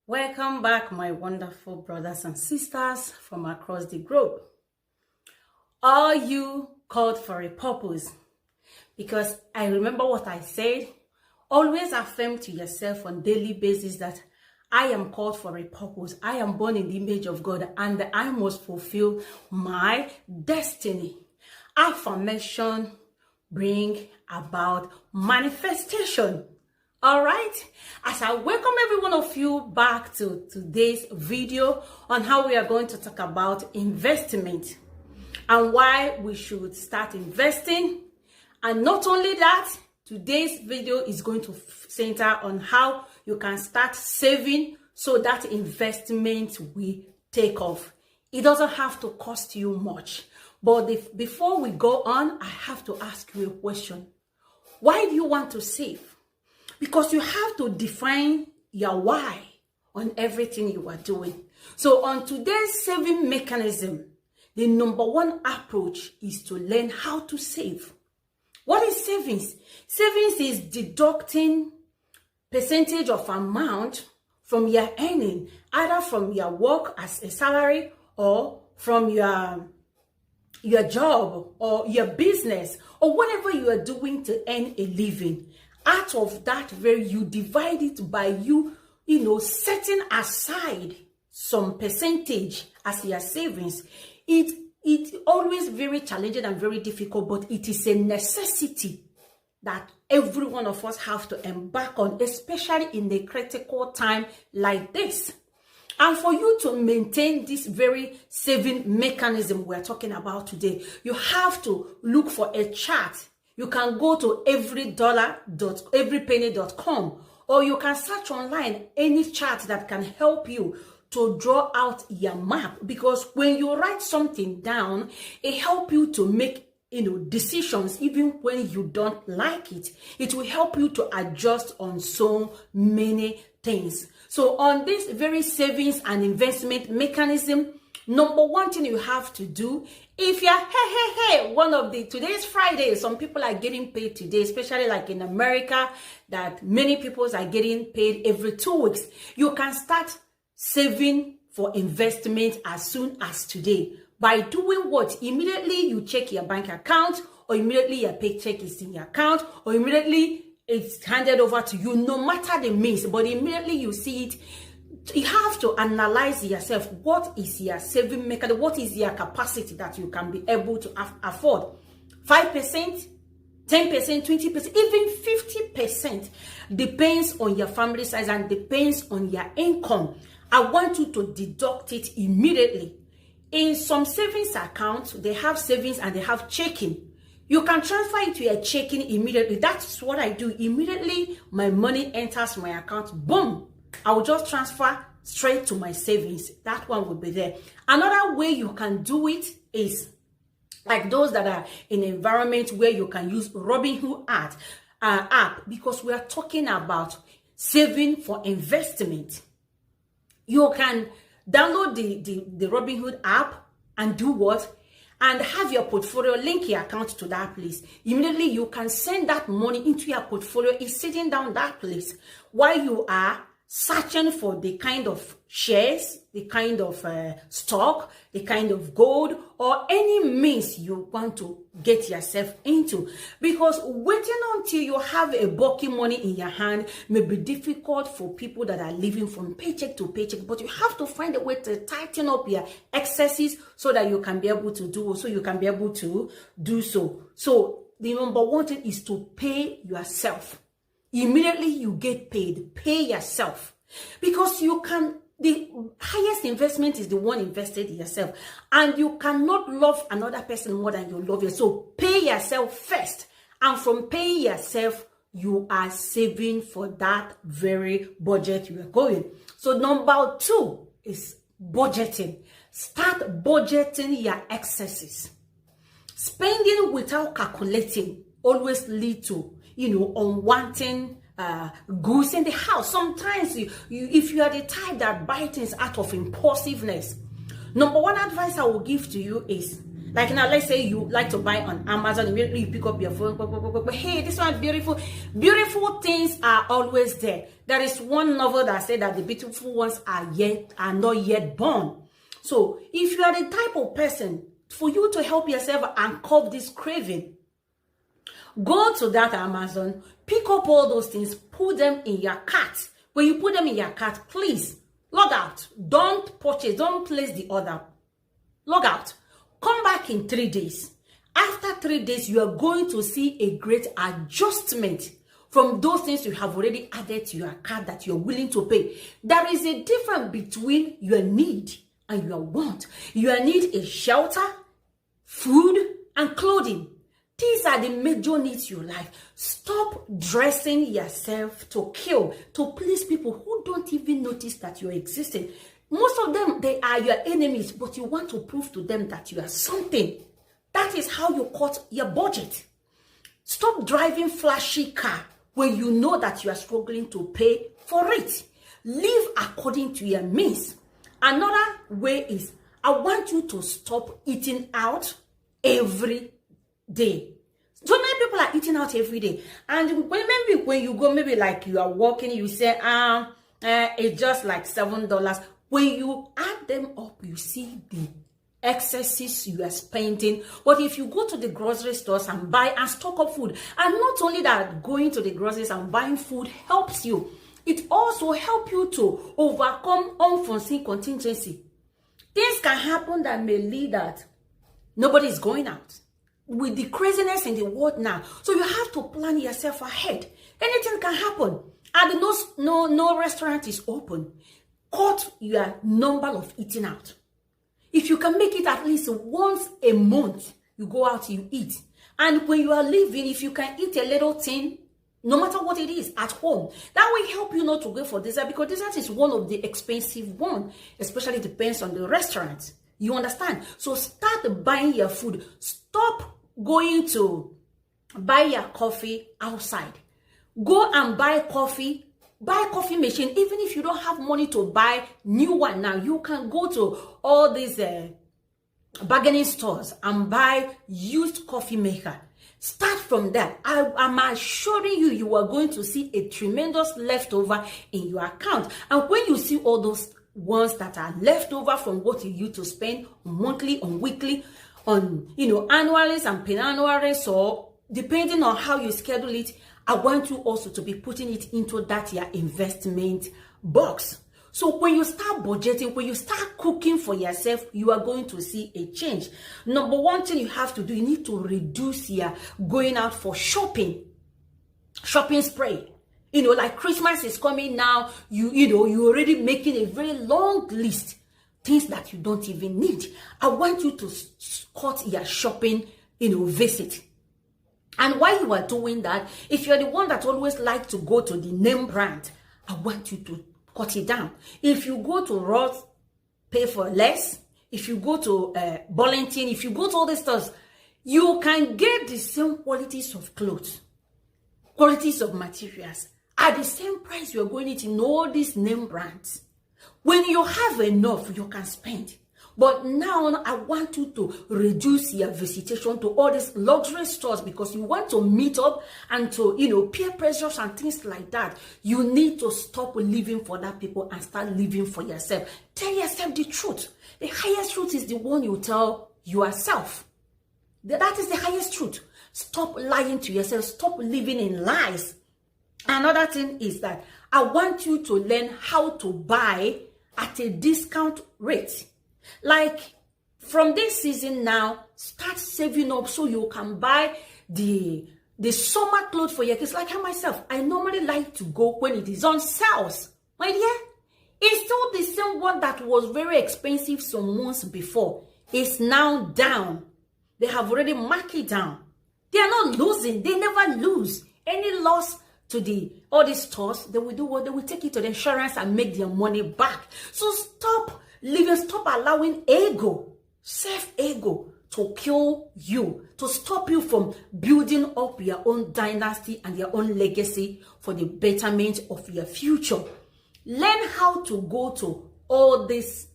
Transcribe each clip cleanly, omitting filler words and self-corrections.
Welcome back, my wonderful brothers and sisters from across the globe. Are you called for a purpose? Because I remember what I said. Always affirm to yourself on a daily basis that I am called for a purpose. I am born in the image of God and I must fulfill my destiny. Affirmation bring about manifestation. All right, as I welcome every one of you back to today's video on how we are going to talk about investment and why we should start investing. And not only that, today's video is going to center on how you can start saving so that investment will take off. It doesn't have to cost you much. But before we go on, I have to ask you a question. Why do you want to save? Because you have to define your why on everything you are doing. So on today's saving mechanism, the number one approach is to learn how to save. What is savings? Savings is deducting percentage of amount from your earning, either from your work as a salary or from your job or your business or whatever you are doing to earn a living. Out of that, where you divide it by setting aside some percentage as your savings. It's always very challenging and very difficult, but it is a necessity that every one of us have to embark on, especially in a critical time like this. And for you to maintain this very saving mechanism we're talking about today, you have to look for a chart. You can go to everypenny.com or you can search online any chart that can help you to draw out your map. Because when you write something down, it helps you to make decisions even when you don't like it. It will help you to adjust on so many things. So on this very savings and investment mechanism, number one thing you have to do, if you're today's Friday, some people are getting paid today, especially like in America, that many people are getting paid every 2 weeks. You can start saving for investment as soon as today. By doing what? Immediately you check your bank account, or immediately your paycheck is in your account, or immediately it's handed over to you, no matter the means, but immediately you see it. You have to analyze yourself. What is your saving mechanism? What is your capacity that you can be able to afford? 5%, 10%, 20%, even 50% depends on your family size and depends on your income. I want you to deduct it immediately. In some savings accounts, they have savings and they have checking. You can transfer it to your checking immediately. That's what I do. Immediately, my money enters my account. Boom. I will just transfer straight to my savings. That one will be there. Another way you can do it is like those that are in an environment where you can use Robinhood app, because we are talking about saving for investment. You can download the Robinhood app and do what? And have your portfolio, link your account to that place. Immediately, you can send that money into your portfolio. It's sitting down that place while you are searching for the kind of shares, the kind of stock, the kind of gold, or any means you want to get yourself into. Because waiting until you have a bulky money in your hand may be difficult for people that are living from paycheck to paycheck. But you have to find a way to tighten up your excesses so that you can be able to do so. So the number one thing is to pay yourself. Immediately you get paid, pay yourself. Because the highest investment is the one invested in yourself. And you cannot love another person more than you love yourself. So pay yourself first. And from paying yourself, you are saving for that very budget you are going. So number two is budgeting. Start budgeting your excesses. Spending without calculating always lead to unwanted goods in the house. Sometimes if you are the type that buy things out of impulsiveness, number one advice I will give to you is Like now, let's say you like to buy on Amazon, immediately you pick up your phone, but hey, this one beautiful. Beautiful things are always there. There is one novel that said that the beautiful ones are not yet born. So if you are the type of person, for you to help yourself and curb this craving, go to that Amazon, pick up all those things, put them in your cart. When you put them in your cart, please log out. Don't purchase, don't place the order. Log out. Come back in 3 days. After 3 days, you are going to see a great adjustment from those things you have already added to your cart that you're willing to pay. There is a difference between your need and your want. Your need is shelter, food, and clothing. These are the major needs in your life. Stop dressing yourself to kill, to please people who don't even notice that you're existing. Most of them, they are your enemies, but you want to prove to them that you are something. That is how you cut your budget. Stop driving flashy car when you know that you are struggling to pay for it. Live according to your means. Another way is, I want you to stop eating out every day. So many people are eating out every day. And maybe when you go, maybe like you are walking, you say, it's just like $7. When you add them up, you see the excesses you are spending. But if you go to the grocery stores and buy and stock up food, and not only that, going to the groceries and buying food helps you, it also helps you to overcome unforeseen contingency. Things can happen that may lead that nobody is going out. With the craziness in the world now, so you have to plan yourself ahead. Anything can happen, and no restaurant is open. Cut your number of eating out. If you can make it at least once a month, you go out, you eat. And when you are leaving, if you can eat a little thing, no matter what it is, at home, that will help you not to go for dessert, because dessert is one of the expensive ones, especially depends on the restaurant. You understand? So start buying your food. Stop going to buy your coffee outside. Go and buy coffee. Buy a coffee machine. Even if you don't have money to buy new one now, you can go to all these bargaining stores and buy used coffee maker. Start from that. I'm assuring you, you are going to see a tremendous leftover in your account. And when you see all those ones that are left over from what you used to spend monthly, on weekly, on annually and penannually, or depending on how you schedule it, I want you also to be putting it into that your investment box. So when you start budgeting, when you start cooking for yourself, you are going to see a change. Number one thing you have to do, you need to reduce your going out for shopping spree. Like Christmas is coming now, you're already making a very long list, things that you don't even need. I want you to cut your shopping, visit. And while you are doing that, if you're the one that always like to go to the name brand, I want you to cut it down. If you go to Ross, pay for less. If you go to Burlington, if you go to all these stores, you can get the same qualities of clothes, qualities of materials at the same price you're going to in all these name brands. When you have enough, you can spend. But now I want you to reduce your visitation to all these luxury stores, because you want to meet up and to, peer pressures and things like that. You need to stop living for that people and start living for yourself. Tell yourself the truth. The highest truth is the one you tell yourself. That is the highest truth. Stop lying to yourself. Stop living in lies. Another thing is that I want you to learn how to buy at a discount rate. Like from this season now, start saving up so you can buy the summer clothes for your kids. Like I myself, I normally like to go when it is on sales. My dear, it's still the same one that was very expensive some months before. It's now down. They have already marked it down. They are not losing. They never lose. Any loss to all these stores, they will do what? They will take it to the insurance and make their money back. So stop living, stop allowing self-ego to kill you, to stop you from building up your own dynasty and your own legacy for the betterment of your future. Learn how to go to all these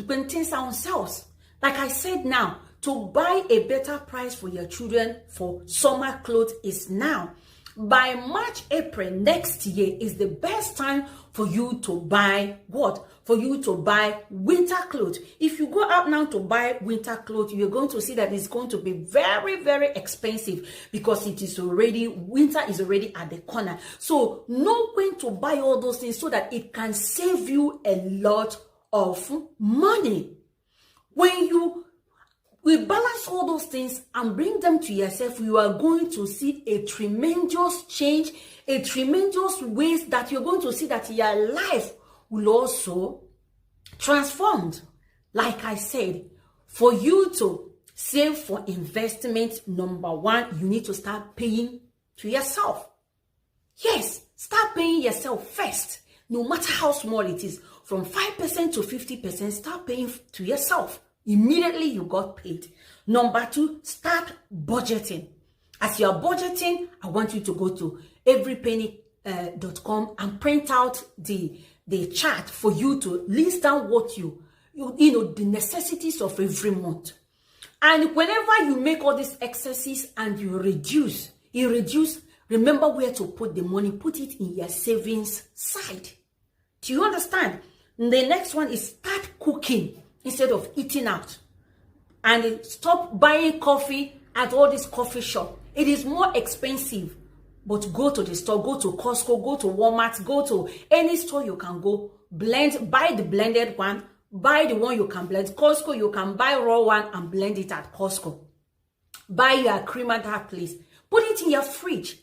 when things are on sales. Like I said now, to buy a better price for your children for summer clothes is now. By March, April next year is the best time for you to buy what? For you to buy winter clothes. If you go out now to buy winter clothes, you're going to see that it's going to be very, very expensive because winter is already at the corner. So know when to buy all those things so that it can save you a lot of money. When you will balance all those things and bring them to yourself, you are going to see a tremendous change, a tremendous ways that you're going to see that your life will also transformed. Like I said, for you to save for investment, number one, you need to start paying to yourself. Yes, start paying yourself first. No matter how small it is, from 5% to 50%, start paying to yourself. Immediately you got paid. Number two, start budgeting. As you are budgeting, I want you to go to everypenny.com and print out the chart for you to list down what the necessities of every month. And whenever you make all these excesses and you reduce, remember where to put the money. Put it in your savings side. Do you understand? The next one is start cooking instead of eating out. And stop buying coffee at all this coffee shop. It is more expensive. But go to the store, go to Costco, go to Walmart, go to any store you can go. Buy the blended one. Buy the one you can blend. Costco, you can buy raw one and blend it at Costco. Buy your cream at that place. Put it in your fridge.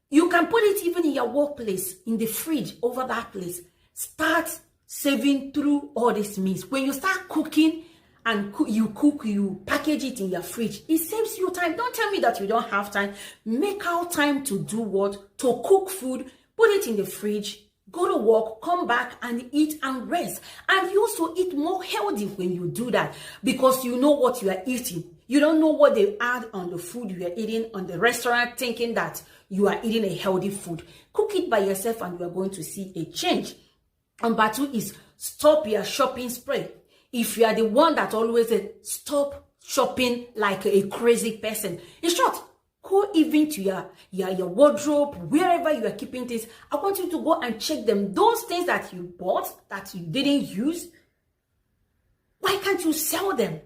You can put it even in your workplace, in the fridge over that place. Start saving through all these means. When you start cooking and you package it in your fridge, it saves you time. Don't tell me that you don't have time. Make out time to do what? To cook food, put it in the fridge, go to work, come back and eat and rest. And you also eat more healthy when you do that because you know what you are eating. You don't know what they add on the food you are eating on the restaurant thinking that you are eating a healthy food. Cook it by yourself and you are going to see a change. Number two is stop your shopping spree. If you are the one that always says, stop shopping like a crazy person. In short, go even to your wardrobe, wherever you are keeping things. I want you to go and check them. Those things that you bought, that you didn't use, why can't you sell them?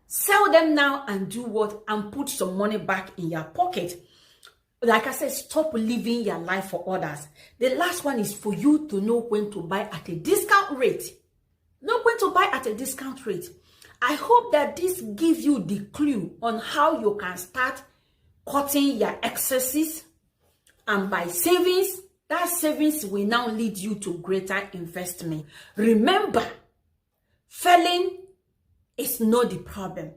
Sell them now and do what? And put some money back in your pocket. Like I said, stop living your life for others. The last one is for you to know when to buy at a discount rate. Know when to buy at a discount rate. I hope that this gives you the clue on how you can start cutting your excesses. And by savings, that savings will now lead you to greater investment. Remember, failing is not the problem.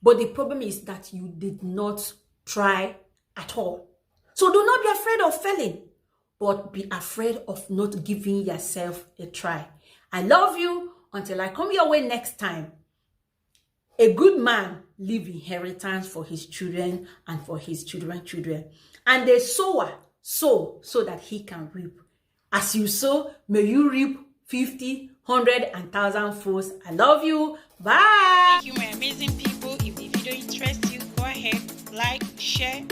But the problem is that you did not try at all. So do not be afraid of failing, but be afraid of not giving yourself a try. I love you. Until I come your way next time. A good man leave inheritance for his children and for his children's children. And the sower sow so that he can reap. As you sow, may you reap 50, 100, and 1,000 folds. I love you. Bye. Thank you, my amazing people. If the video interests you, go ahead, like, share,